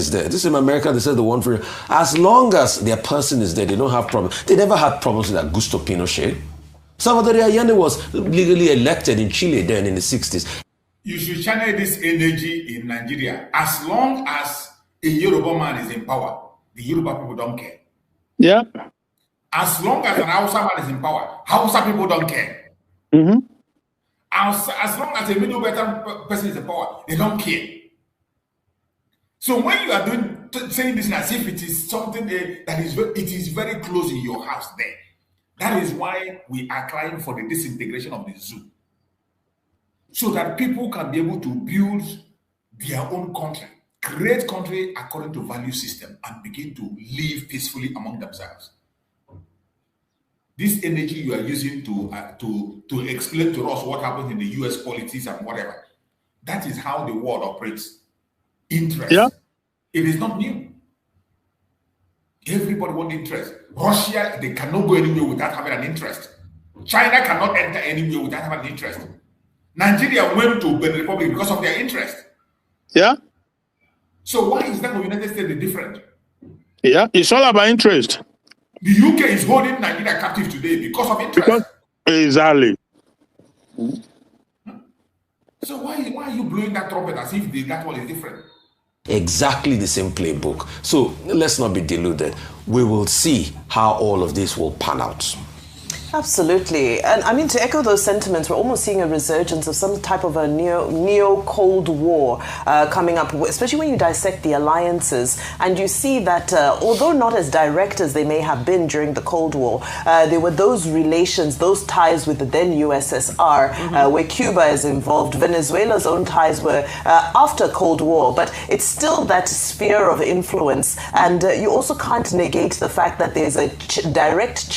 is there. This is in America, they said the one for as long as their person is there, they don't have problems. They never had problems with Augusto Pinochet. Salvador Allende was legally elected in Chile then in the 60s. You should channel this energy in Nigeria. As long as a Yoruba man is in power, the Yoruba people don't care. Yeah. As long as an Hausa man is in power, Hausa people don't care. Mm-hmm. As long as a middle bottom person is in power, they don't care. So when you are saying this as if it is something that is very close in your house there, that is why we are crying for the disintegration of the zoo. So that people can be able to build their own country, create country according to value system, and begin to live peacefully among themselves. This energy you are using to explain to us what happens in the US politics and whatever, that is how the world operates. Interest. Yeah. It is not new. Everybody wants interest. Russia, they cannot go anywhere without having an interest. China cannot enter anywhere without having an interest. Nigeria went to Benin Republic because of their interest. Yeah. So why is that the United States different? Yeah, it's all about interest. The UK is holding Nigeria captive today because of interest. Exactly. So why are you blowing that trumpet as if that one is different? Exactly the same playbook. So let's not be deluded. We will see how all of this will pan out. Absolutely. And I mean, to echo those sentiments, we're almost seeing a resurgence of some type of a neo-Cold War coming up, especially when you dissect the alliances. And you see that although not as direct as they may have been during the Cold War, there were those relations, those ties with the then USSR, where Cuba is involved. Venezuela's own ties were after Cold War, but it's still that sphere of influence. And you also can't negate the fact that there's a direct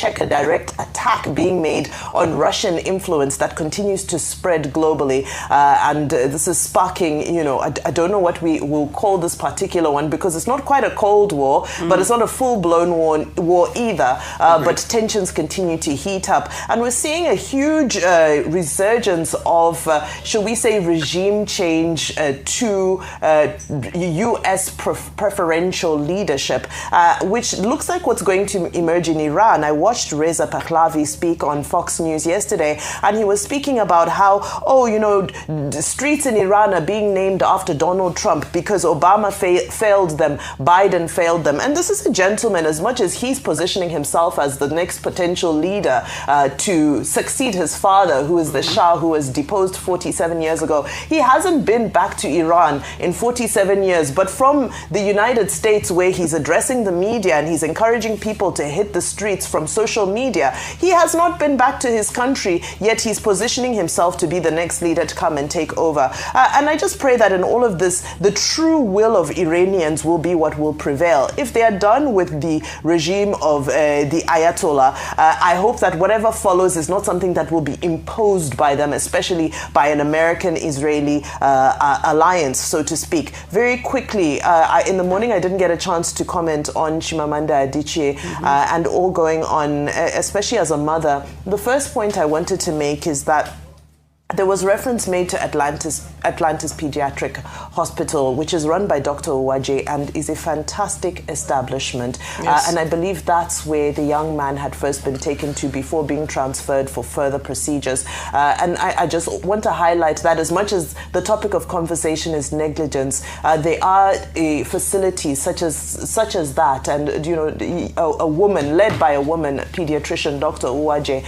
attack being made on Russian influence that continues to spread globally. And this is sparking, you know, I don't know what we will call this particular one, because it's not quite a Cold War, but it's not a full-blown war either. But tensions continue to heat up. And we're seeing a huge resurgence of, shall we say, regime change to U.S. preferential leadership, which looks like what's going to emerge in Iran. I watched Reza Pahlavi speak on Fox News yesterday, and he was speaking about how, the streets in Iran are being named after Donald Trump because Obama failed them, Biden failed them. And this is a gentleman, as much as he's positioning himself as the next potential leader to succeed his father, who is the Shah, who was deposed 47 years ago. He hasn't been back to Iran in 47 years, but from the United States, where he's addressing the media and he's encouraging people to hit the streets from social media, he has not been back to his country, yet he's positioning himself to be the next leader to come and take over. And I just pray that in all of this, the true will of Iranians will be what will prevail. If they are done with the regime of the Ayatollah, I hope that whatever follows is not something that will be imposed by them, especially by an American-Israeli alliance, so to speak. Very quickly, in the morning, I didn't get a chance to comment on Chimamanda Adichie and all going on, especially as a mother. The first point I wanted to make is that there was reference made to Atlantis Pediatric Hospital, which is run by Dr. Uwaje and is a fantastic establishment. Yes. And I believe that's where the young man had first been taken to before being transferred for further procedures. And I just want to highlight that as much as the topic of conversation is negligence, there are facilities such as that, and a woman led by a woman, pediatrician, Dr. Uwaje,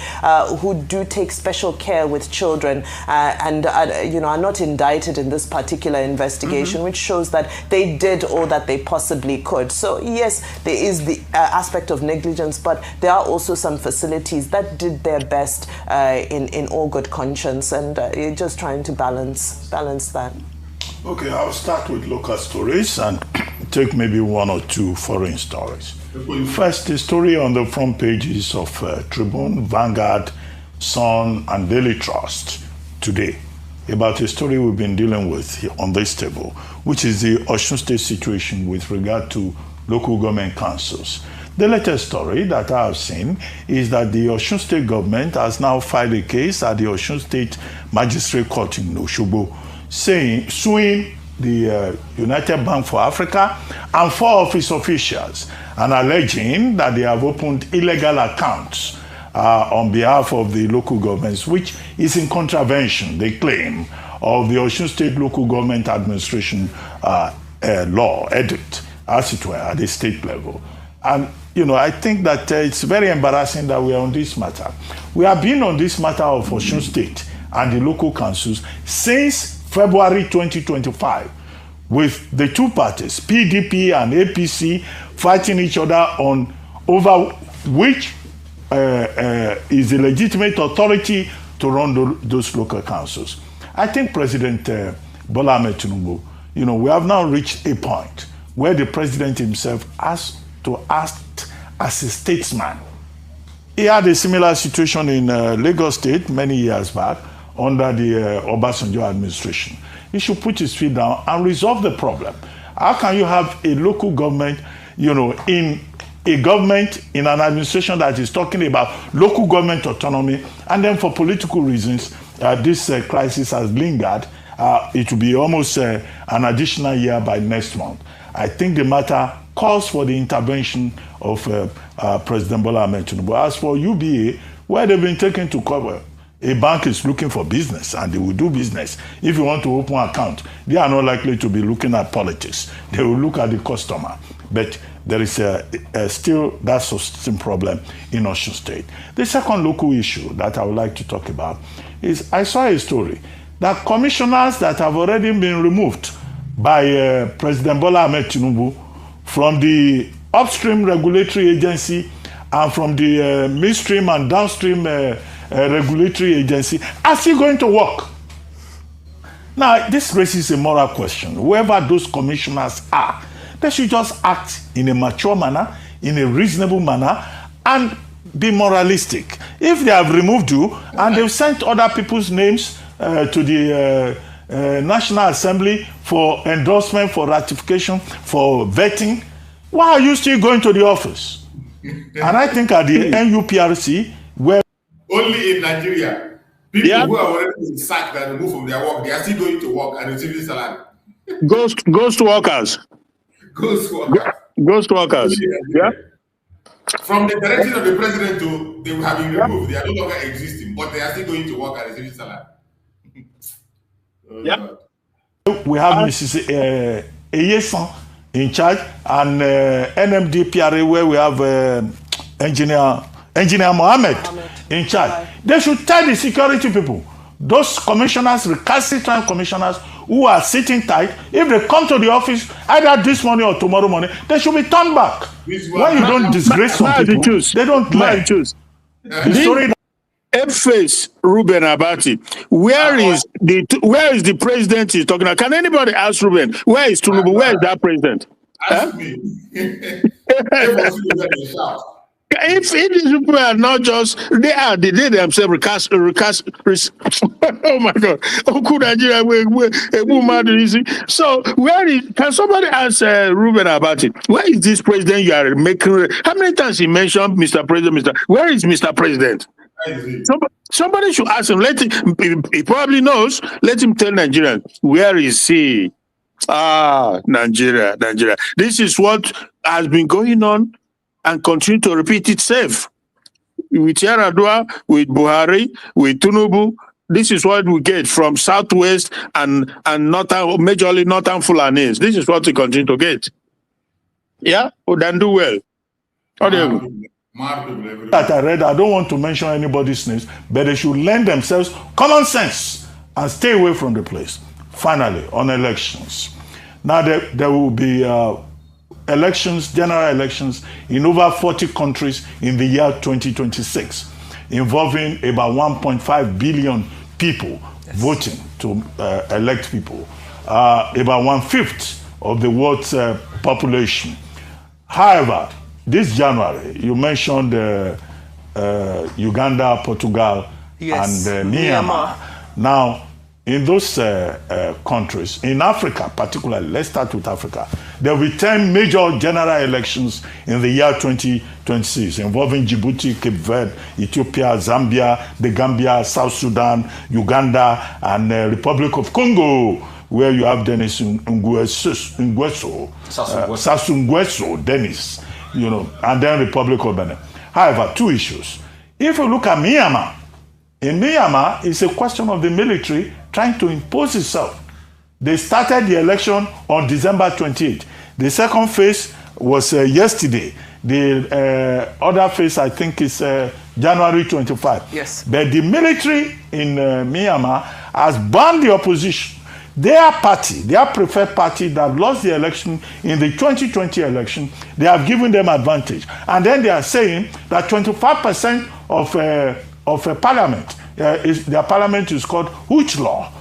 who do take special care with children. And are not indicted in this particular investigation, which shows that they did all that they possibly could. So yes, there is the aspect of negligence, but there are also some facilities that did their best in all good conscience, and you're just trying to balance that. Okay, I'll start with local stories and take maybe one or two foreign stories. First, the story on the front pages of Tribune, Vanguard, Sun, and Daily Trust today about a story we've been dealing with on this table, which is the Osun State situation with regard to local government councils. The latest story that I have seen is that the Osun State government has now filed a case at the Osun State Magistrate Court in Osogbo, suing the United Bank for Africa, and 4 of its officials, and alleging that they have opened illegal accounts on behalf of the local governments, which is in contravention, they claim, of the Osun State Local Government Administration law, edict, as it were, at the state level. And, you know, I think that it's very embarrassing that we are on this matter. We have been on this matter of Osun State and the local councils since February 2025, with the two parties, PDP and APC, fighting each other on over which is the legitimate authority to run those local councils. I think President Bola Ahmed Tinubu, you know, we have now reached a point where the president himself has to act as a statesman. He had a similar situation in Lagos State many years back under the Obasanjo administration. He should put his feet down and resolve the problem. How can you have a local government, you know, in a government, in an administration that is talking about local government autonomy, and then for political reasons, this crisis has lingered. It will be almost an additional year by next month. I think the matter calls for the intervention of President Bola Ahmed Tinubu. As for UBA, where they've been taken to cover, a bank is looking for business and they will do business. If you want to open an account, they are not likely to be looking at politics. They will look at the customer. But there is still that subsisting problem in Osun State. The second local issue that I would like to talk about is I saw a story that commissioners that have already been removed by President Bola Ahmed Tinubu from the upstream regulatory agency and from the midstream and downstream regulatory agency are still going to work. Now, this raises a moral question. Whoever those commissioners are, they should just act in a mature manner, in a reasonable manner, and be moralistic. If they have removed you and they've sent other people's names to the National Assembly for endorsement, for ratification, for vetting, why are you still going to the office? And I think at the NUPRC, where only in Nigeria, people who are already been sacked and removed from their work, they are still going to work and receiving salary. Ghost workers. Ghost workers. Ghost workers. Yeah. From the direction of the president, to they have been removed. They are no longer existing, but they are still going to work and receiving salary. we have Mrs. Eyesan in charge, and NMD PRA, where we have Engineer Mohammed in charge. They should tell the security people, those commissioners, recalcitrant commissioners who are sitting tight, if they come to the office either this morning or tomorrow morning, they should be turned back. When you don't disgrace some people, they don't learn. The story F-face Ruben Abati, where is the president he's talking about? Can anybody ask Ruben, where is Tinubu? Where is that president? Ask me. If these people are not just, they themselves recast. Oh my God! Oh, could Nigeria So can somebody ask Ruben about it? Where is this president you are making? How many times he mentioned Mr. President? Where is Mr. President? Somebody should ask him. He probably knows. Let him tell Nigerians, where is he? Nigeria. This is what has been going on and continue to repeat itself. With Yaradua, with Buhari, with Tinubu, this is what we get from Southwest and majorly Northern Fulanis. This is what we continue to get. Yeah? Then do well. How do you that I read, I don't want to mention anybody's names, but they should lend themselves common sense and stay away from the place. Finally, on elections. Now there will be elections, general elections in over 40 countries in the year 2026, involving about 1.5 billion people voting to elect people, about 1/5 of the world's population. However, this January, you mentioned Uganda, Portugal, and Myanmar. Now, in those countries, in Africa particularly, let's start with Africa, there will be 10 major general elections in the year 2026, involving Djibouti, Cape Verde, Ethiopia, Zambia, the Gambia, South Sudan, Uganda, and Republic of Congo. where you have Dennis Sassou Nguesso, Dennis, you know, and then Republic of Benin. However, two issues. If you look at Myanmar, in Myanmar, it's a question of the military trying to impose itself. They started the election on December 28th. The second phase was yesterday. The other phase, I think, is January 25. Yes. But the military in Myanmar has banned the opposition. Their party, their preferred party that lost the election in the 2020 election, they have given them advantage. And then they are saying that 25% of a parliament, their parliament is called Hooch Law.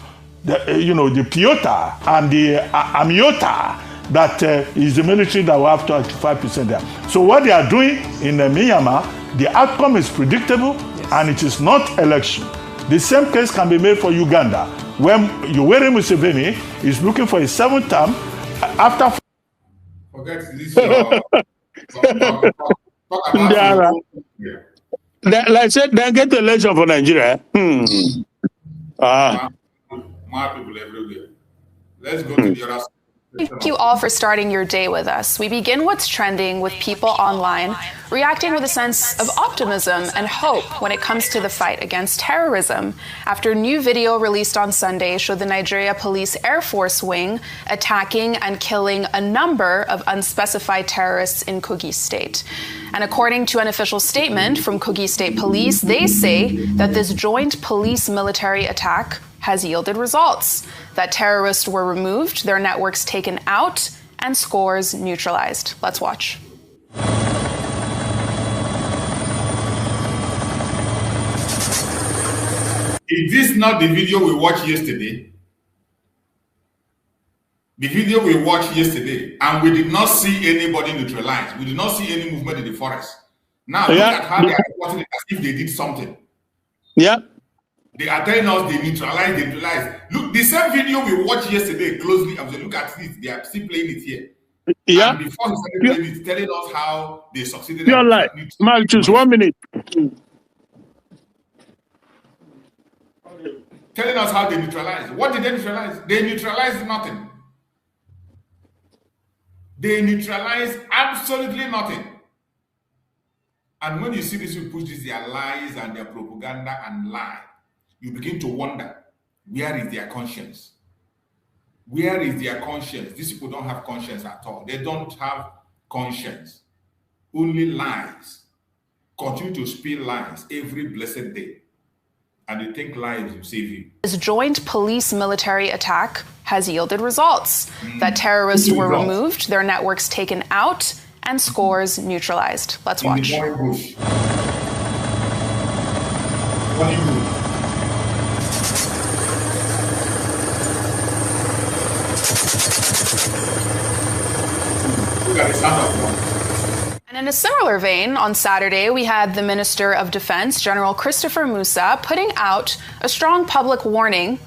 You know, the Piota and the Amiota, that is the military that will have 25% there. So what they are doing in Myanmar, the outcome is predictable, yes, and it is not election. The same case can be made for Uganda, when Yoweri Museveni is looking for a 7th term after. Forget this. Like I said, then get the election for Nigeria. More people everywhere. Let's go to the other. Thank you all for starting your day with us. We begin what's trending with people online reacting with a sense of optimism and hope when it comes to the fight against terrorism, after a new video released on Sunday showed the Nigeria Police Air Force Wing attacking and killing a number of unspecified terrorists in Kogi State. And according to an official statement from Kogi State Police, they say that this joint police-military attack has yielded results, that terrorists were removed, their networks taken out, and scores neutralized. Let's watch. Is this not the video we watched yesterday? The video we watched yesterday, and we did not see anybody neutralized. We did not see any movement in the forest. Now look at how they are reporting it as if they did something. Yeah. They are telling us they neutralized. Look, the same video we watched yesterday closely. I was look at it. They are still playing it here. Yeah. And before he started playing it, telling us how they succeeded. You're like, Mal, just 1 minute. Telling us how they neutralized. What did they neutralize? They neutralized nothing. They neutralized absolutely nothing. And when you see this, you push this, their lies and their propaganda and lie, you begin to wonder, where is their conscience? Where is their conscience? These people don't have conscience at all. They don't have conscience. Only lies. Continue to spill lies every blessed day. And you think lies will save you. This joint police-military attack has yielded results. That terrorists were removed, their networks taken out, and scores neutralized. Let's watch. And in a similar vein, on Saturday, we had the Minister of Defense, General Christopher Musa, putting out a strong public warning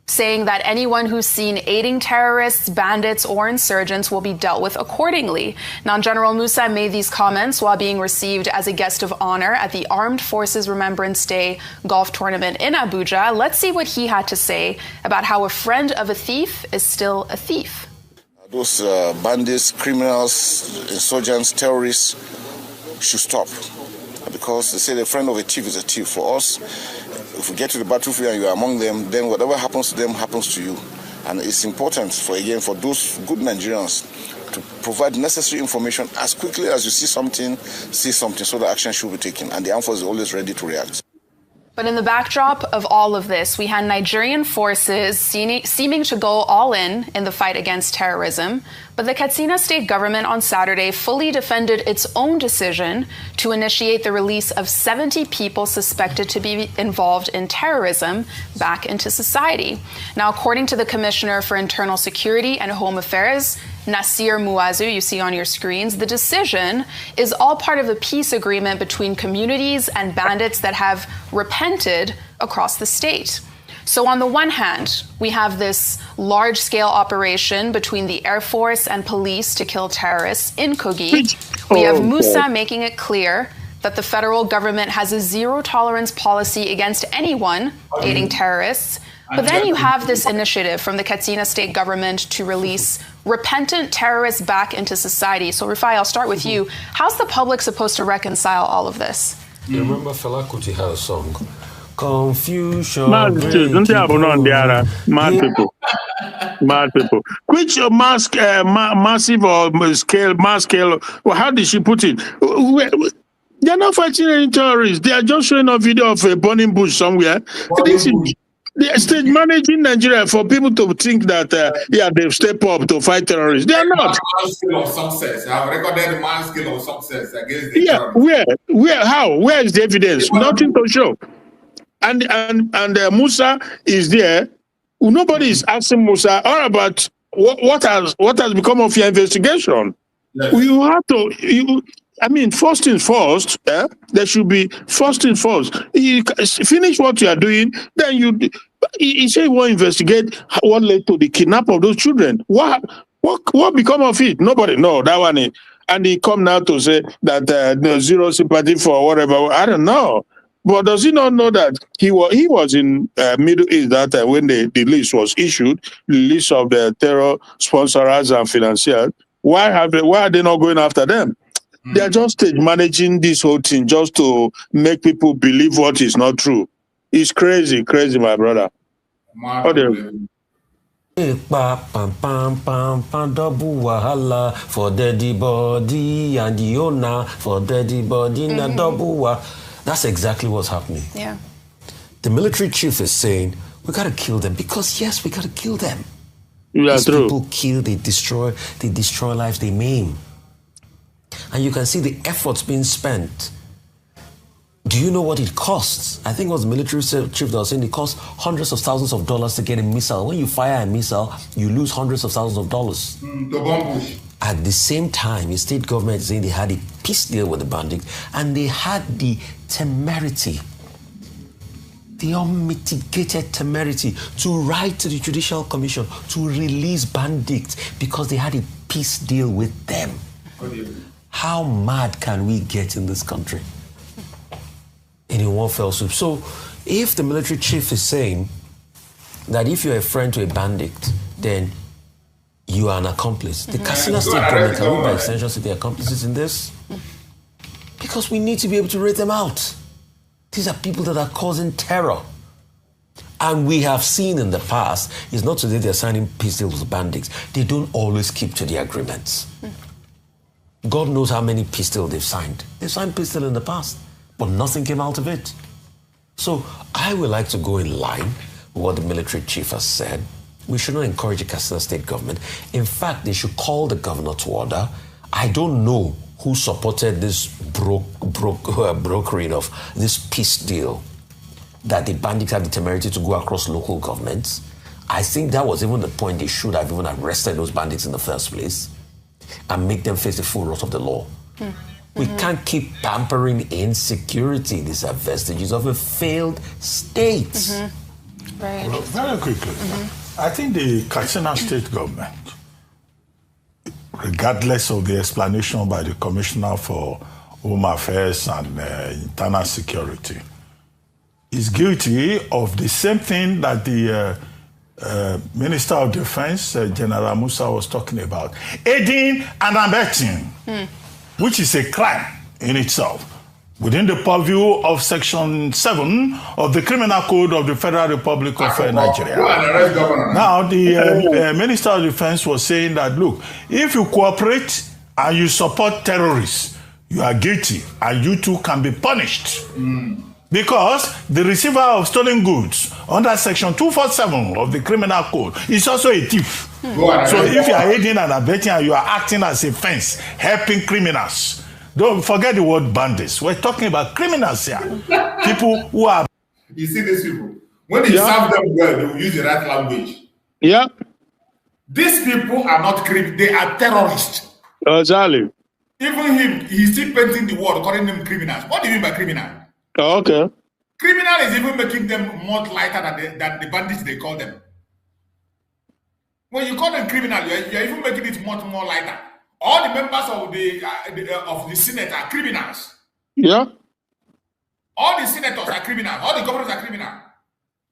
saying that anyone who's seen aiding terrorists, bandits, or insurgents will be dealt with accordingly. Now, General Musa made these comments while being received as a guest of honor at the Armed Forces Remembrance Day golf tournament in Abuja. Let's see what he had to say about how a friend of a thief is still a thief. Those bandits, criminals, insurgents, terrorists should stop. Because they say the friend of a thief is a thief. For us, if we get to the battlefield and you are among them, then whatever happens to them happens to you. And it's important for those good Nigerians to provide necessary information as quickly as you see something so the action should be taken. And the armed force is always ready to react. But in the backdrop of all of this, we had Nigerian forces seeming to go all in the fight against terrorism. But the Katsina state government on Saturday fully defended its own decision to initiate the release of 70 people suspected to be involved in terrorism back into society. Now, according to the Commissioner for Internal Security and Home Affairs, Nasir Muazu, you see on your screens, the decision is all part of the peace agreement between communities and bandits that have repented across the state. So on the one hand, we have this large-scale operation between the Air Force and police to kill terrorists in Kogi. We have Musa making it clear that the federal government has a zero-tolerance policy against anyone aiding terrorists. But then you have this initiative from the Katsina state government to release repentant terrorists back into society. So, Rufai, I'll start with you. How's the public supposed to reconcile all of this? You remember Fela Kuti had a song? Confusion. Mad people. Which massive or mass scale, well, how did she put it? They're not fighting any terrorists. They are just showing a video of a burning bush somewhere. They are stage managing Nigeria for people to think that, they've stepped up to fight terrorists. They are not. Scale of success. I've recorded the man scale of success against the terrorists. Where, how? Where is the evidence? Nothing to show. And Musa is there. Nobody is asking Musa about what has become of your investigation. Yes. You have to. First things first. There should be first things first. You finish what you are doing, then you say you want to investigate what led to the kidnap of those children. What become of it? Nobody know that one. And he come now to say that no zero sympathy for whatever. I don't know. But does he not know that he was in Middle East that time when the list was issued, the list of the terror sponsors and financiers? Why are they not going after them? They are just managing this whole thing just to make people believe what is not true. It's crazy, my brother. Double wahala for daddy body and the owner for daddy body na double. That's exactly what's happening. Yeah. The military chief is saying, we got to kill them because, yes, we got to kill them. Yeah, These true. people kill, they destroy lives, they maim. And you can see the efforts being spent. Do you know what it costs? I think it was the military chief that was saying it costs hundreds of thousands of dollars to get a missile. When you fire a missile, you lose hundreds of thousands of dollars. At the same time, the state government is saying they had a peace deal with the bandits and they had the temerity, the unmitigated temerity to write to the Judicial Commission to release bandits because they had a peace deal with them. How mad can we get in this country? In one fell swoop. So if the military chief is saying that if you're a friend to a bandit, then you are an accomplice. The Katsina state government, can we by extension say they're accomplices in this? Because we need to be able to rate them out. These are people that are causing terror. And we have seen in the past, it's not today they're signing peace deals with bandits. They don't always keep to the agreements. God knows how many peace deals they've signed. They've signed peace deals in the past, but nothing came out of it. So I would like to go in line with what the military chief has said. We should not encourage the Katsina state government. In fact, they should call the governor to order. I don't know who supported this brokering of this peace deal that the bandits have the temerity to go across local governments. I think that was even the point they should have even arrested those bandits in the first place and make them face the full wrath of the law. We can't keep pampering insecurity. These are vestiges of a failed state. Right. Well, very quickly. I think the Katsina state government, regardless of the explanation by the Commissioner for Home Affairs and Internal Security, is guilty of the same thing that the Minister of Defense, General Musa, was talking about, aiding and abetting, which is a crime in itself, within the purview of Section 7 of the Criminal Code of the Federal Republic of Nigeria. Now, the Minister of Defense was saying that, look, if you cooperate and you support terrorists, you are guilty and you too can be punished. Because the receiver of stolen goods under Section 247 of the Criminal Code is also a thief. So if you are aiding and abetting and you are acting as a fence, helping criminals, don't forget the word bandits. We're talking about criminals here. People who are... You see these people, when they serve them well, they will use the right language. Yeah. These people are not criminals, they are terrorists. Exactly. Even him, he's still painting the word, calling them criminals. What do you mean by criminal? Oh, okay. Criminal is even making them more lighter than the bandits they call them. When you call them criminal, you're even making it much more lighter. All the members of the Senate are criminals. Yeah. All the senators are criminals. All the governors are criminals.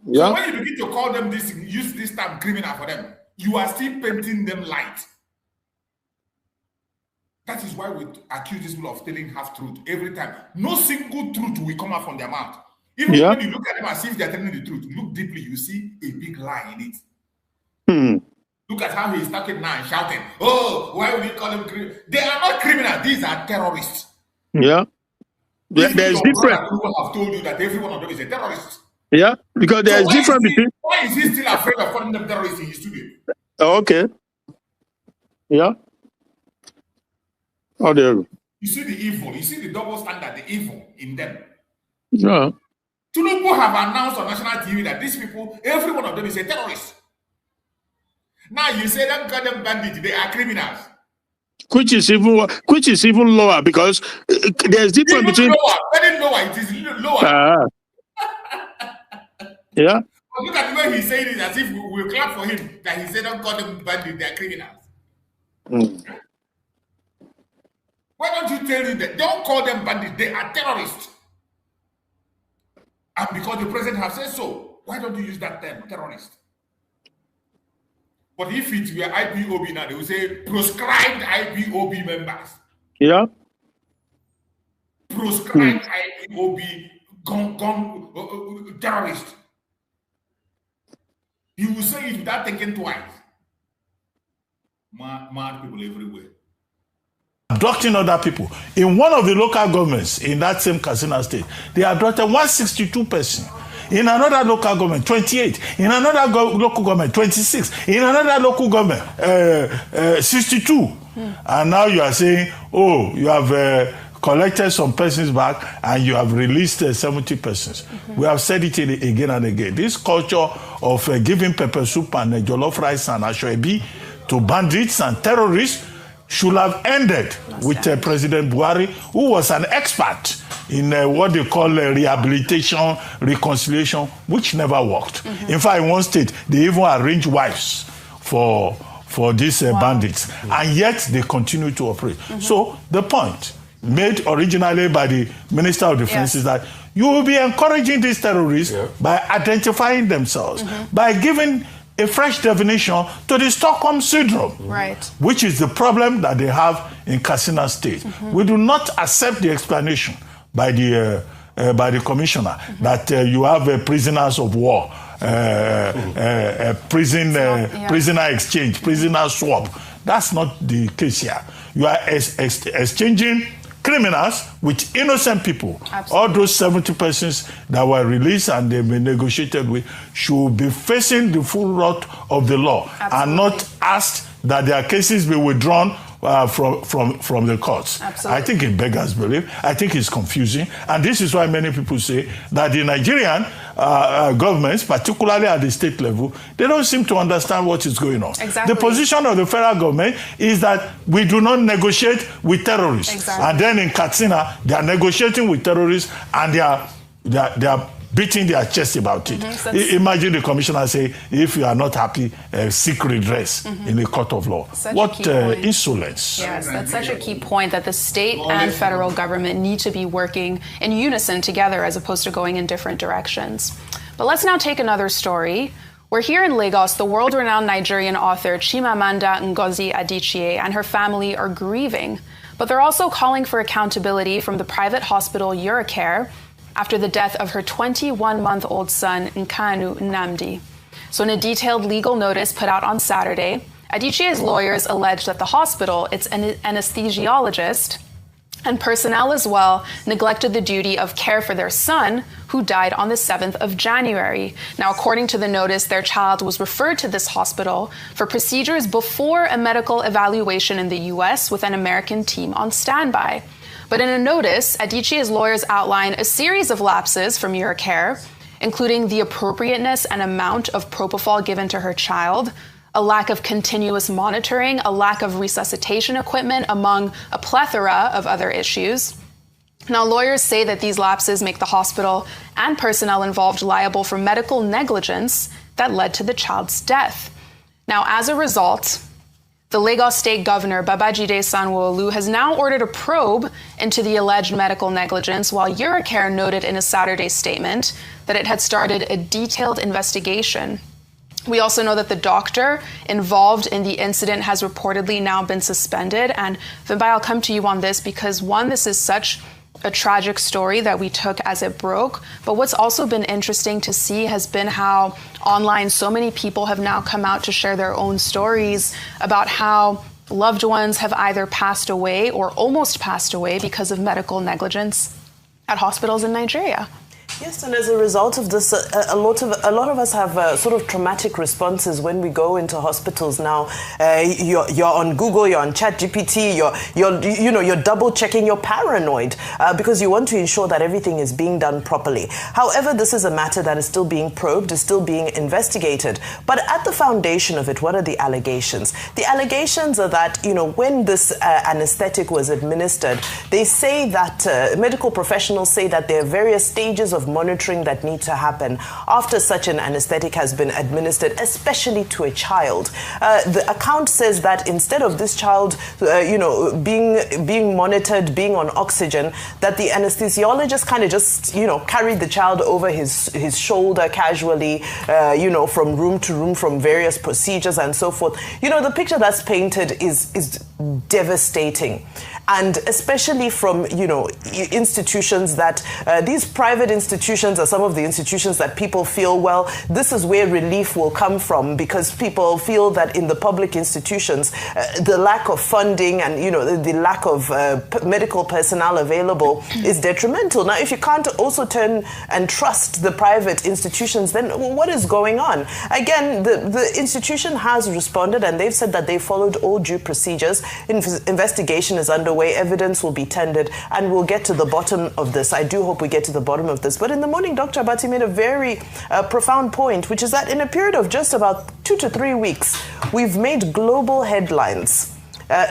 Yeah. So when you begin to call them this, use this term criminal for them, you are still painting them light. That is why we accuse these people of telling half-truth every time. No single truth will come out from their mouth. Even when you look at them as if they're telling the truth, look deeply, you see a big lie in it. Look at how he's talking now and shouting, oh, why would we call them criminals? They are not criminals. These are terrorists. Yeah. There's difference. People have told you that every one of them is a terrorist. Yeah, because there's difference between. Why is he still afraid of calling them terrorists in his studio? Okay. Yeah. Oh, there. You see the evil. You see the double standard, the evil in them. Yeah. Tinubu have announced on national TV that these people, every one of them is a terrorist. Now you say don't call them bandits, they are criminals. Which is even lower because there's difference even between lower, very lower. It is lower. Yeah. But look at the way he's saying it as if we will clap for him that he said don't call them bandits, they are criminals. Why don't you tell him that? Don't call them bandits, they are terrorists. And because the president has said so, why don't you use that term, terrorist? But if it were IPOB now, they would say proscribed IPOB members. Yeah. Proscribed IPOB terrorists. He will say it without thinking twice. Mad people everywhere. Abducting other people. In one of the local governments in that same Katsina state, they abducted 162 persons. In another local government, 28. In another local government, 26. In another local government, 62. And now you are saying, oh, you have collected some persons back and you have released 70 persons. We have said it again and again. This culture of giving pepper soup and jollof rice and ashwebi to bandits and terrorists should have ended with President Buhari, who was an expert in what they call rehabilitation, reconciliation, which never worked. In fact, in one state, they even arranged wives for these bandits, and yet they continue to operate. So the point made originally by the Minister of Defense is that you will be encouraging these terrorists by identifying themselves, by giving a fresh definition to the Stockholm Syndrome, which is the problem that they have in Katsina State. We do not accept the explanation by the commissioner that you have prisoners of war, prisoner exchange, prisoner swap. That's not the case here. You are exchanging criminals with innocent people. All those 70 persons that were released and they've been negotiated with should be facing the full wrath of the law and not asked that their cases be withdrawn from the courts. I think it beggars belief. I think it's confusing. And this is why many people say that the Nigerian governments, particularly at the state level, they don't seem to understand what is going on. The position of the federal government is that we do not negotiate with terrorists. And then in Katsina, they are negotiating with terrorists and they are beating their chest about it. Imagine the commissioner say, if you are not happy, seek redress in the court of law. What insolence. Yes, that's such a key point, that the state and federal government need to be working in unison together as opposed to going in different directions. But let's now take another story. We're here in Lagos. The world-renowned Nigerian author Chimamanda Ngozi Adichie and her family are grieving, but they're also calling for accountability from the private hospital Eurocare after the death of her 21-month-old son, Nkanu Nnamdi. So in a detailed legal notice put out on Saturday, Adichie's lawyers allege that the hospital, its anesthesiologist, and personnel as well, neglected the duty of care for their son, who died on the 7th of January. Now, according to the notice, their child was referred to this hospital for procedures before a medical evaluation in the US with an American team on standby. But in a notice, Adichie's lawyers outline a series of lapses from Eurocare, including the appropriateness and amount of propofol given to her child, a lack of continuous monitoring, a lack of resuscitation equipment, among a plethora of other issues. Now, lawyers say that these lapses make the hospital and personnel involved liable for medical negligence that led to the child's death. Now, as a result, The Lagos State Governor, Babajide Sanwo-Olu, has now ordered a probe into the alleged medical negligence, while Eurocare noted in a Saturday statement that it had started a detailed investigation. We also know that the doctor involved in the incident has reportedly now been suspended. And Vimbai, I'll come to you on this because, one, this is such a tragic story that we took as it broke. But what's also been interesting to see has been how online so many people have now come out to share their own stories about how loved ones have either passed away or almost passed away because of medical negligence at hospitals in Nigeria. Yes, and as a result of this, a lot of us have sort of traumatic responses when we go into hospitals now. You're on Google, you're on ChatGPT, you're double checking, you're paranoid because you want to ensure that everything is being done properly. However, this is a matter that is still being probed, is still being investigated. But at the foundation of it, what are the allegations? The allegations are that, when this anesthetic was administered, they say that medical professionals say that there are various stages of monitoring that need to happen after such an anesthetic has been administered, especially to a child. The account says that instead of this child, being monitored, being on oxygen, that the anesthesiologist kind of just, carried the child over his shoulder casually, from room to room, from various procedures and so forth. The picture that's painted is devastating. And especially from, institutions that, these private institutions are some of the institutions that people feel, well, this is where relief will come from, because people feel that in the public institutions, the lack of funding and, the lack of medical personnel available is detrimental. Now, if you can't also turn and trust the private institutions, then what is going on? Again, the institution has responded and they've said that they followed all due procedures. Investigation is underway. Evidence will be tendered, and we'll get to the bottom of this. I do hope we get to the bottom of this. But in the morning, Dr. Abati made a very profound point, which is that in a period of just about 2 to 3 weeks, we've made global headlines.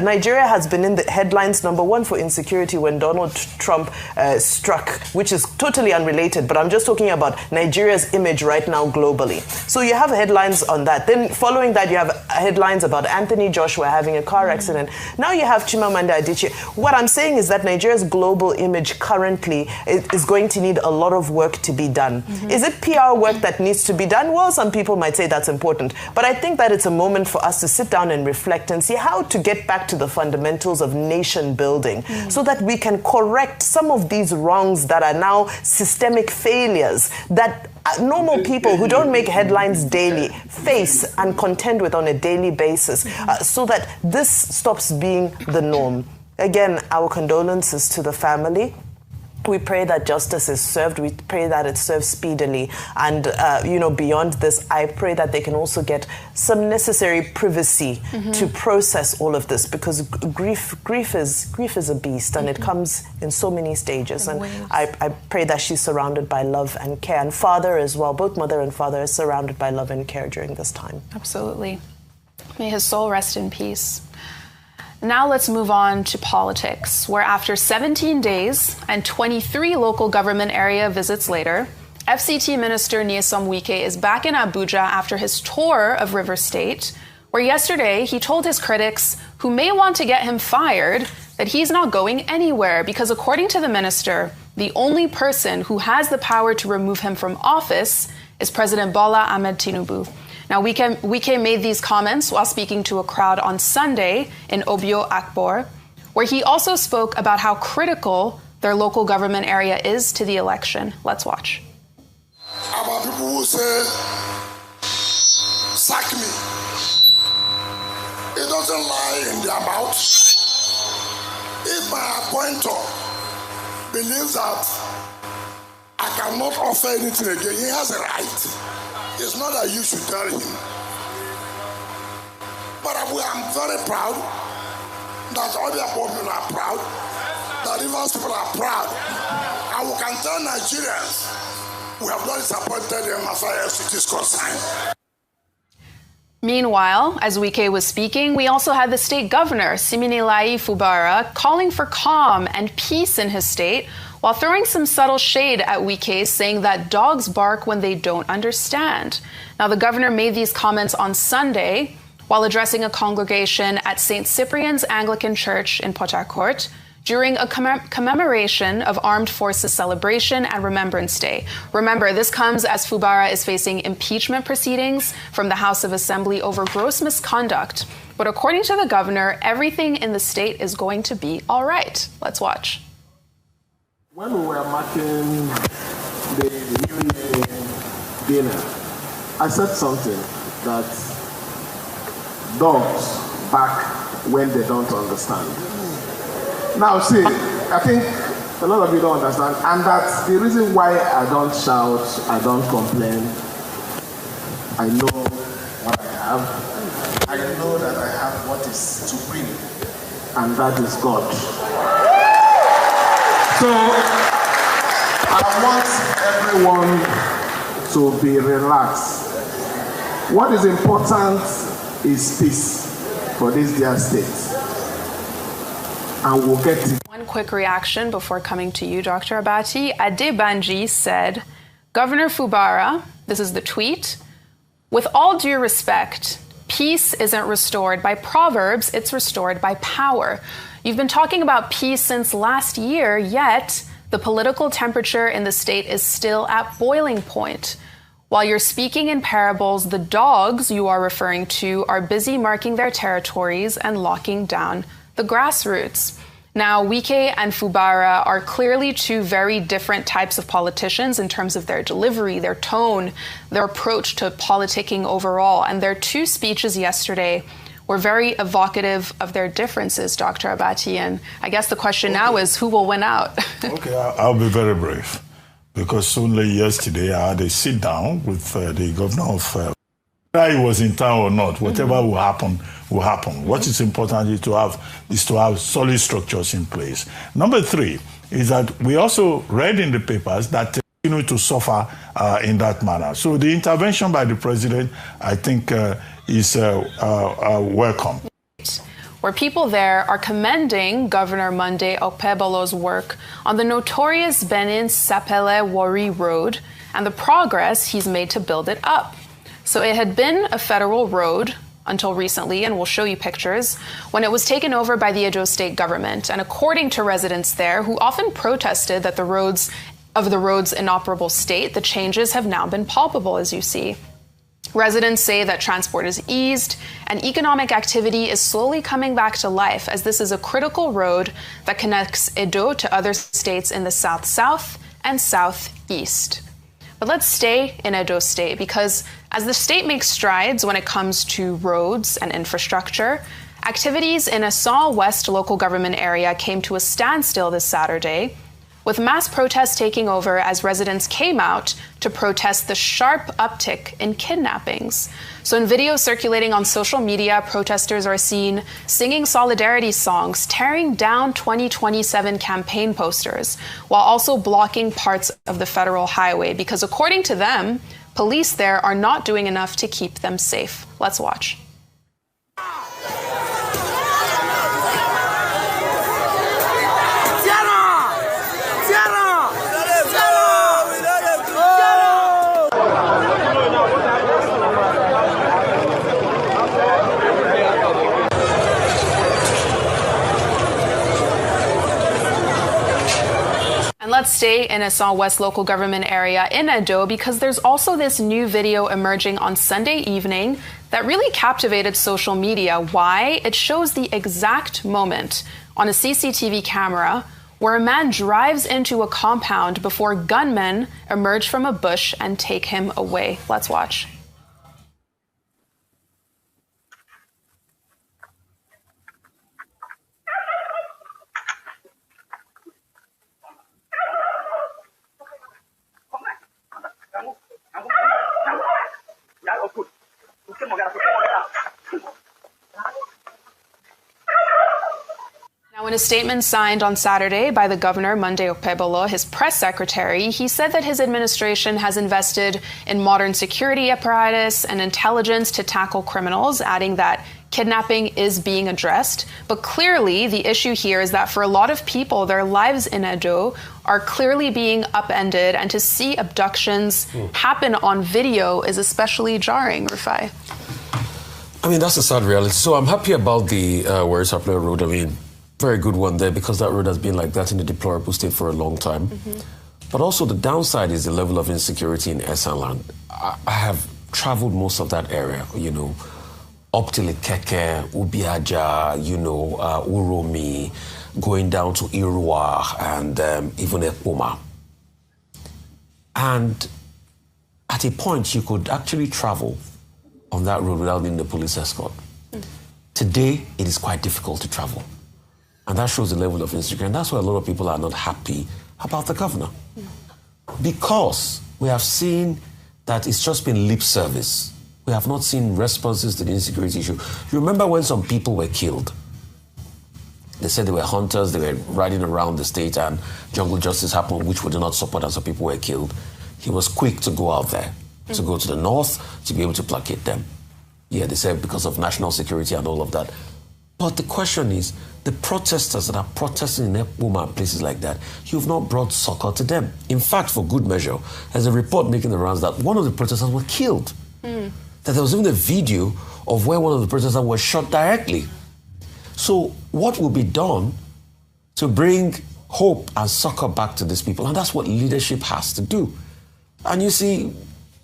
Nigeria has been in the headlines #1 for insecurity when Donald Trump struck, which is totally unrelated, but I'm just talking about Nigeria's image right now globally. So you have headlines on that. Then following that, you have headlines about Anthony Joshua having a car accident. Now you have Chimamanda Adichie. What I'm saying is that Nigeria's global image currently is going to need a lot of work to be done. Is it PR work that needs to be done? Well, some people might say that's important, but I think that it's a moment for us to sit down and reflect and see how to get back to the fundamentals of nation building so that we can correct some of these wrongs that are now systemic failures that normal people who don't make headlines daily face and contend with on a daily basis so that this stops being the norm. Again, our condolences to the family. We pray that justice is served. We pray that it's served speedily. And, beyond this, I pray that they can also get some necessary privacy to process all of this, because grief is a beast, and it comes in so many stages. And I pray that she's surrounded by love and care. And father as well, both mother and father are surrounded by love and care during this time. Absolutely. May his soul rest in peace. Now let's move on to politics, where after 17 days and 23 local government area visits later, FCT Minister Nyesom Wike is back in Abuja after his tour of River State, where yesterday he told his critics, who may want to get him fired, that he's not going anywhere because, according to the minister, the only person who has the power to remove him from office is President Bola Ahmed Tinubu. Now, Wike made these comments while speaking to a crowd on Sunday in Obio Akbor, where he also spoke about how critical their local government area is to the election. Let's watch. Our people will say, sack me. It doesn't lie in their mouth. If my appointer believes that I cannot offer anything again, he has a right. It's not that you should tell him. But I'm very proud that all the people are proud, that Rivers people are proud. And we can tell Nigerians we have not disappointed them as far as it is concerned. Meanwhile, as Wike was speaking, we also had the state governor, Siminalayi Fubara, calling for calm and peace in his state, while throwing some subtle shade at Wike, saying that dogs bark when they don't understand. Now, the governor made these comments on Sunday while addressing a congregation at St. Cyprian's Anglican Church in Port Harcourt during a commemoration of Armed Forces Celebration and Remembrance Day. Remember, this comes as Fubara is facing impeachment proceedings from the House of Assembly over gross misconduct. But according to the governor, everything in the state is going to be all right. Let's watch. When we were marking the New Year dinner, I said something that dogs bark when they don't understand. Now, see, I think a lot of you don't understand, and that's the reason why I don't shout, I don't complain. I know what I have. I know that I have what is supreme, and that is God. So, I want everyone to be relaxed. What is important is peace for this dear state. And we'll get it. One quick reaction before coming to you, Dr. Adichie. Adebanji said, Governor Fubara, this is the tweet, with all due respect, peace isn't restored by proverbs, it's restored by power. You've been talking about peace since last year, yet the political temperature in the state is still at boiling point. While you're speaking in parables, the dogs you are referring to are busy marking their territories and locking down the grassroots. Now, Wike and Fubara are clearly two very different types of politicians in terms of their delivery, their tone, their approach to politicking overall. And their two speeches yesterday were very evocative of their differences, Dr. Adichie. And I guess the question now is, who will win out? Okay, I'll be very brief. Because only yesterday I had a sit down with the governor of whether he was in town or not, whatever will happen, will happen. What is important is to have solid structures in place. Number 3 is that we also read in the papers that continue to suffer in that manner. So the intervention by the president, I think, is welcome. Where people there are commending Governor Monday Okpebholo's work on the notorious Benin-Sapele-Warri Road and the progress he's made to build it up. So it had been a federal road until recently, and we'll show you pictures, when it was taken over by the Edo state government. And according to residents there, who often protested that the road's inoperable state, the changes have now been palpable, as you see. Residents say that transport is eased and economic activity is slowly coming back to life, as this is a critical road that connects Edo to other states in the south-south and southeast. But let's stay in Edo State, because as the state makes strides when it comes to roads and infrastructure, activities in Asal West local government area came to a standstill this Saturday, with mass protests taking over as residents came out to protest the sharp uptick in kidnappings. So in videos circulating on social media, protesters are seen singing solidarity songs, tearing down 2027 campaign posters, while also blocking parts of the federal highway, because according to them, police there are not doing enough to keep them safe. Let's watch. Let's stay in Asal West local government area in Edo, because there's also this new video emerging on Sunday evening that really captivated social media. Why? It shows the exact moment on a CCTV camera where a man drives into a compound before gunmen emerge from a bush and take him away. Let's watch. Now, in a statement signed on Saturday by the governor, Monday Okpebholo, his press secretary, he said that his administration has invested in modern security apparatus and intelligence to tackle criminals, adding that kidnapping is being addressed. But clearly, the issue here is that for a lot of people, their lives in Edo are clearly being upended, and to see abductions happen on video is especially jarring, Rufai. I mean, that's a sad reality. So I'm happy about the Warriors Sapler Road. I mean, very good one there, because that road has been like that in a deplorable state for a long time. But also the downside is the level of insecurity in Esanland. I have traveled most of that area, you know, up to Lekeke, Ubiaja, you know, Uromi, going down to Irua and even Ekpoma. And at a point, you could actually travel on that road without needing the police escort. Today, it is quite difficult to travel. And that shows the level of insecurity. And that's why a lot of people are not happy about the governor. Because we have seen that it's just been lip service. We have not seen responses to the insecurity issue. You remember when some people were killed? They said they were hunters, they were riding around the state and jungle justice happened, which we do not support, and some people were killed. He was quick to go out there, to go to the north, to be able to placate them. Yeah, they said because of national security and all of that. But the question is, the protesters that are protesting in Ekpoma and places like that, you've not brought succor to them. In fact, for good measure, there's a report making the rounds that one of the protesters were killed. That there was even a video of where one of the protesters was shot directly. So what will be done to bring hope and succor back to these people? And that's what leadership has to do. And you see,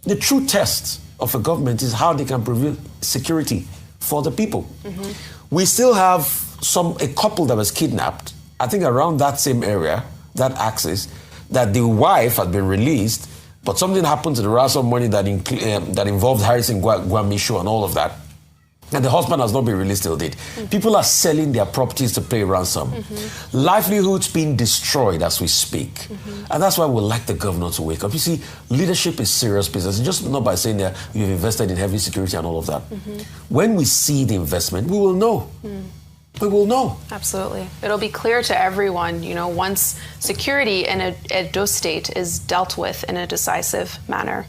the true test of a government is how they can provide security for the people. We still have a couple that was kidnapped, I think around that same area, that axis, that the wife had been released, but something happened to the ransom money that involved Harrison Guamisho and all of that. And the husband has not been released till date. People are selling their properties to pay ransom. Livelihoods being destroyed as we speak. And that's why we like the governor to wake up. You see, leadership is serious business. It's just not by saying that you've invested in heavy security and all of that. When we see the investment, we will know. We will know. Absolutely. It'll be clear to everyone, you know, once security in Edo State is dealt with in a decisive manner.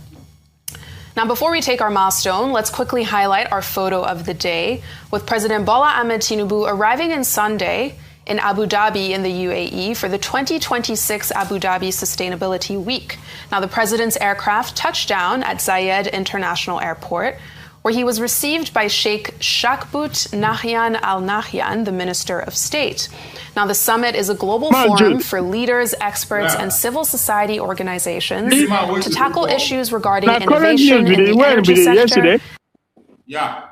Now, before we take our milestone, let's quickly highlight our photo of the day, with President Bola Ahmed Tinubu arriving on Sunday in Abu Dhabi in the UAE for the 2026 Abu Dhabi Sustainability Week. Now, the president's aircraft touched down at Zayed International Airport, where he was received by Sheikh Shakbout Nahyan Al Nahyan, the Minister of State. Now, the summit is a global forum for leaders, experts, and civil society organizations to tackle issues regarding innovation in the energy sector. Yesterday? Yeah.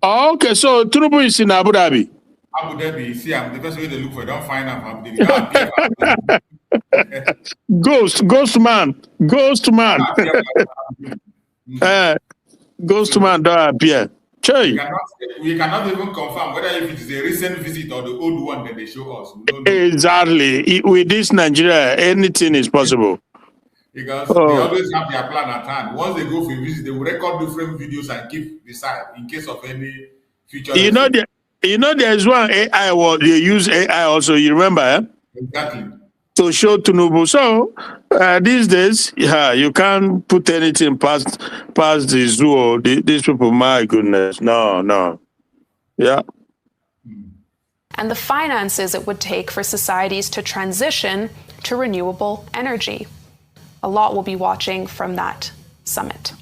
Oh, okay, so Tinubu is in Abu Dhabi. Abu Dhabi, see, I'm the best way to look for it. Don't find out Abu Dhabi. Ghost man. Ghost man don't appear. We cannot even confirm whether if it is a recent visit or the old one that they show us. Exactly. With this Nigeria, anything is possible. Because they always have their plan at hand. Once they go for a visit, they will record different videos and keep the side in case of any future. There's one AI. They use AI also. You remember? Eh? Exactly. To show Tinubu. So these days, you can't put anything past the zoo. These people, my goodness, no. Yeah. And the finances it would take for societies to transition to renewable energy. A lot will be watching from that summit.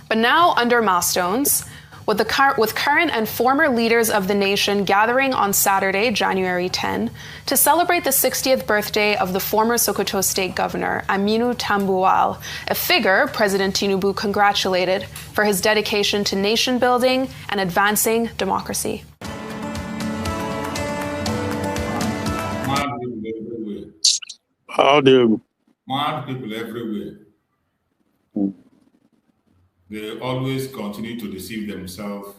But now, under milestones, with current and former leaders of the nation gathering on Saturday, January 10, to celebrate the 60th birthday of the former Sokoto State Governor, Aminu Tambuwal, a figure President Tinubu congratulated for his dedication to nation building and advancing democracy. How do you? Mad people everywhere. They always continue to deceive themselves,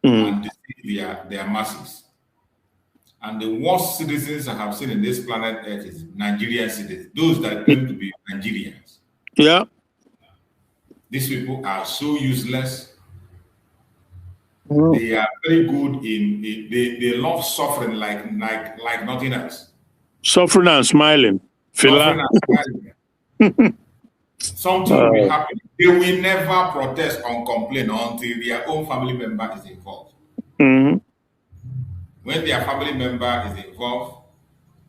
and deceive their masses. And the worst citizens I have seen in this planet Earth is Nigerian citizens, those that claim to be Nigerians. Yeah. These people are so useless. They are very good they love suffering like nothing else. Suffering and smiling. Something will be happening. They will never protest or complain until their own family member is involved. When their family member is involved,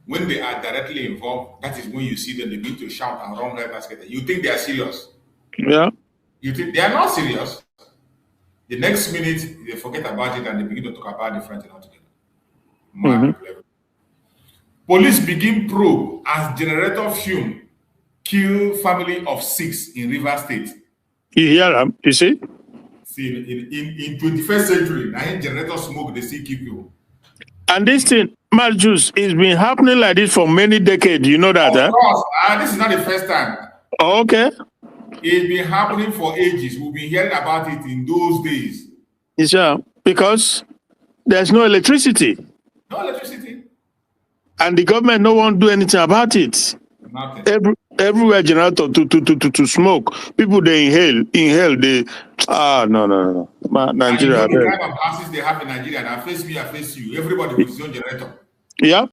when they are directly involved, that is when you see them begin to shout and run right basket. You think they are serious. Yeah. You think they are not serious? The next minute they forget about it and they begin to talk about different thing altogether. Police begin probe as generator fume kill family of 6 in Rivers State. You hear them? You see? See, in 21st century, now generator smoke, they still kill people. And this thing, Marjus, it's been happening like this for many decades. You know that, Of course, this is not the first time. Oh, okay. It's been happening for ages. We've been hearing about it in those days. Yeah, because there's no electricity. No electricity. And the government no one do anything about it. Nothing. Everywhere generator to smoke. People they inhale. They no. Nigeria. And you know the kind of houses they have in Nigeria. I face me, I face you. Everybody with his own generator. Yeah.